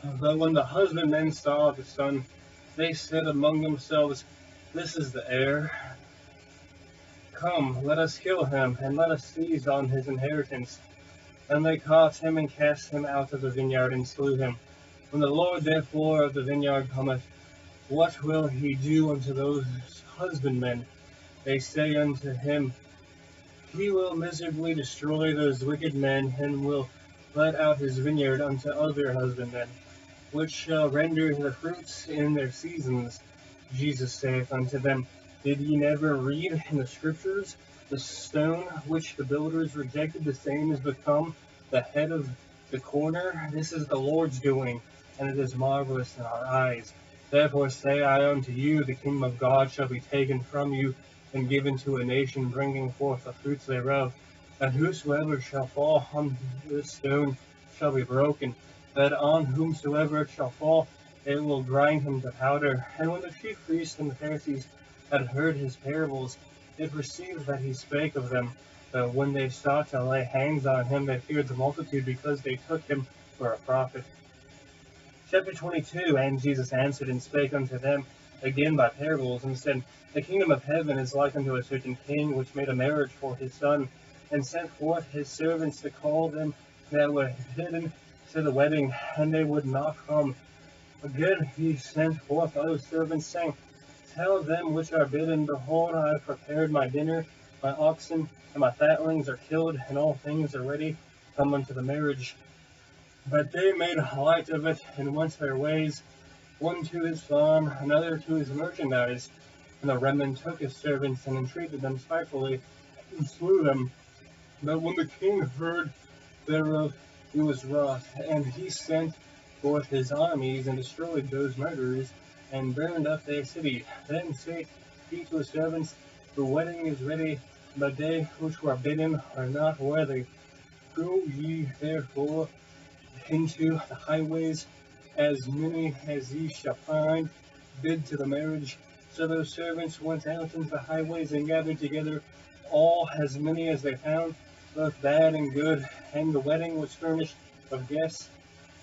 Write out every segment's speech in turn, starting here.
But when the husbandmen saw the son, they said among themselves, "This is the heir. Come, let us kill him, and let us seize on his inheritance." And they caught him and cast him out of the vineyard and slew him. When the Lord therefore of the vineyard cometh, what will he do unto those husbandmen? They say unto him, He will miserably destroy those wicked men, and will let out his vineyard unto other husbandmen, which shall render the fruits in their seasons. Jesus saith unto them, Did ye never read in the Scriptures, the stone which the builders rejected, the same is become the head of the corner? This is the Lord's doing, and it is marvelous in our eyes. Therefore say I unto you, the kingdom of God shall be taken from you, and given to a nation bringing forth the fruits thereof. And whosoever shall fall on this stone shall be broken, that on whomsoever it shall fall, it will grind him to powder. And when the chief priests and the Pharisees had heard his parables, they perceived that he spake of them. But when they sought to lay hands on him, they feared the multitude, because they took him for a prophet. Chapter 22. And Jesus answered and spake unto them again by parables, and said, The kingdom of heaven is like unto a certain king, which made a marriage for his son, and sent forth his servants to call them that were bidden to the wedding, and they would not come. Again he sent forth other servants, saying, Tell them which are bidden, Behold, I have prepared my dinner, my oxen and my fatlings are killed, and all things are ready. Come unto the marriage. But they made light of it, and went their ways, one to his farm, another to his merchandise. And the remnant took his servants, and entreated them spitefully, and slew them. But when the king heard thereof, he was wroth, and he sent forth his armies, and destroyed those murderers, and burned up their city. Then said he to his servants, The wedding is ready, but they which were bidden are not worthy. Go ye therefore into the highways, as many as ye shall find, bid to the marriage. So those servants went out into the highways, and gathered together all as many as they found, both bad and good. And the wedding was furnished of guests.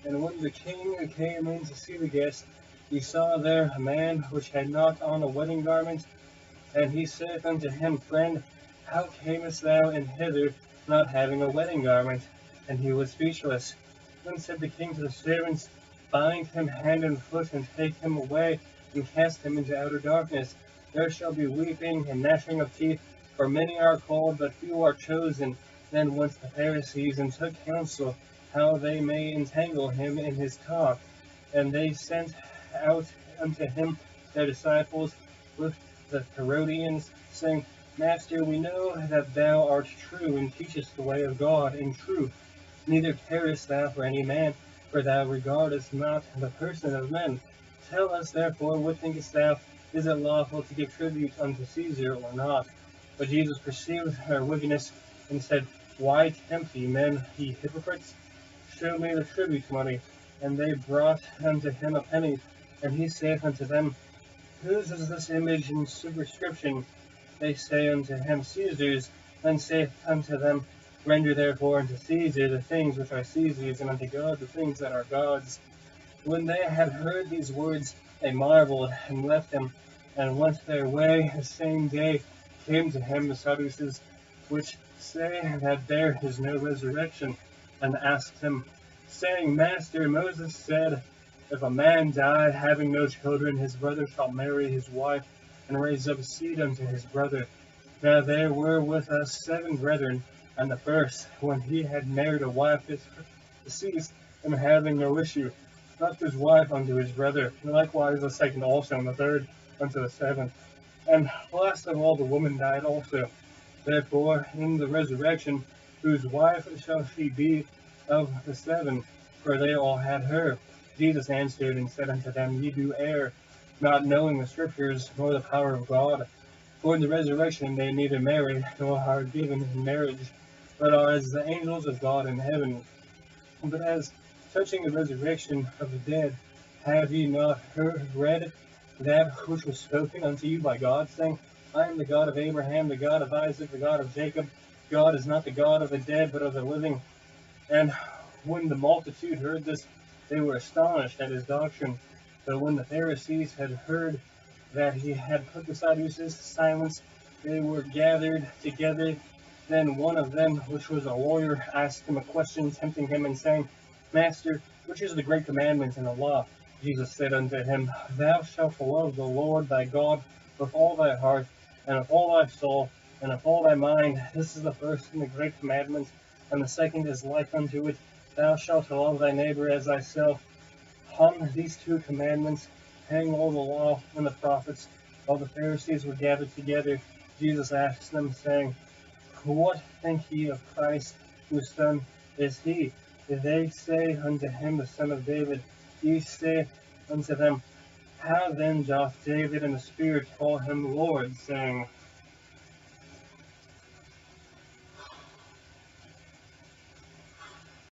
And when the king came in to see the guests, he saw there a man which had not on a wedding garment. And he saith unto him, Friend, how camest thou in hither, not having a wedding garment? And he was speechless. Then said the king to the servants, Bind him hand and foot, and take him away, and cast him into outer darkness. There shall be weeping and gnashing of teeth, for many are called, but few are chosen. Then went the Pharisees, and took counsel how they may entangle him in his talk. And they sent out unto him their disciples with the Herodians, saying, Master, we know that thou art true, and teachest the way of God in truth. Neither carest thou for any man, for thou regardest not the person of men. Tell us therefore, what thinkest thou? Is it lawful to give tribute unto Caesar or not? But Jesus perceived their wickedness, and said, Why tempt ye men, ye hypocrites? Show me the tribute money. And they brought unto him a penny. And he saith unto them, Whose is this image and superscription? They say unto him, Caesar's. Then saith unto them, Render therefore unto Caesar the things which are Caesar's, and unto God the things that are God's. When they had heard these words, they marveled, and left him, and went their way. The same day came to him the Sadducees, which say that there is no resurrection, and asked him, saying, Master, Moses said, If a man die having no children, his brother shall marry his wife, and raise up seed unto his brother. Now there were with us 7 brethren, and the first, when he had married a wife, deceased, and having no issue, left his wife unto his brother, and likewise the second also, and the third unto the seventh. And last of all the woman died also. Therefore, in the resurrection, whose wife shall she be of the 7? For they all had her. Jesus answered and said unto them, Ye do err, not knowing the Scriptures, nor the power of God. For in the resurrection they neither marry, nor are given in marriage, but are as the angels of God in heaven. But as touching the resurrection of the dead, have ye not read that which was spoken unto you by God, saying, I am the God of Abraham, the God of Isaac, the God of Jacob. God is not the God of the dead, but of the living. And when the multitude heard this, They were astonished at his doctrine. But when the Pharisees had heard that he had put the Sadducees to silence, they were gathered together. Then one of them, which was a lawyer, asked him a question, tempting him, and saying, Master, which is the great commandment in the law? Jesus said unto him, Thou shalt love the Lord thy God with all thy heart, and with all thy soul, and with all thy mind. This is the first and the great commandment, and the second is like unto it, Thou shalt love thy neighbor as thyself. On these two commandments hang all the law and the prophets. While the Pharisees were gathered together, Jesus asked them, saying, What think ye of Christ, whose son is he? They say unto him, the son of David. He saith unto them, How then doth David in the Spirit call him Lord, saying,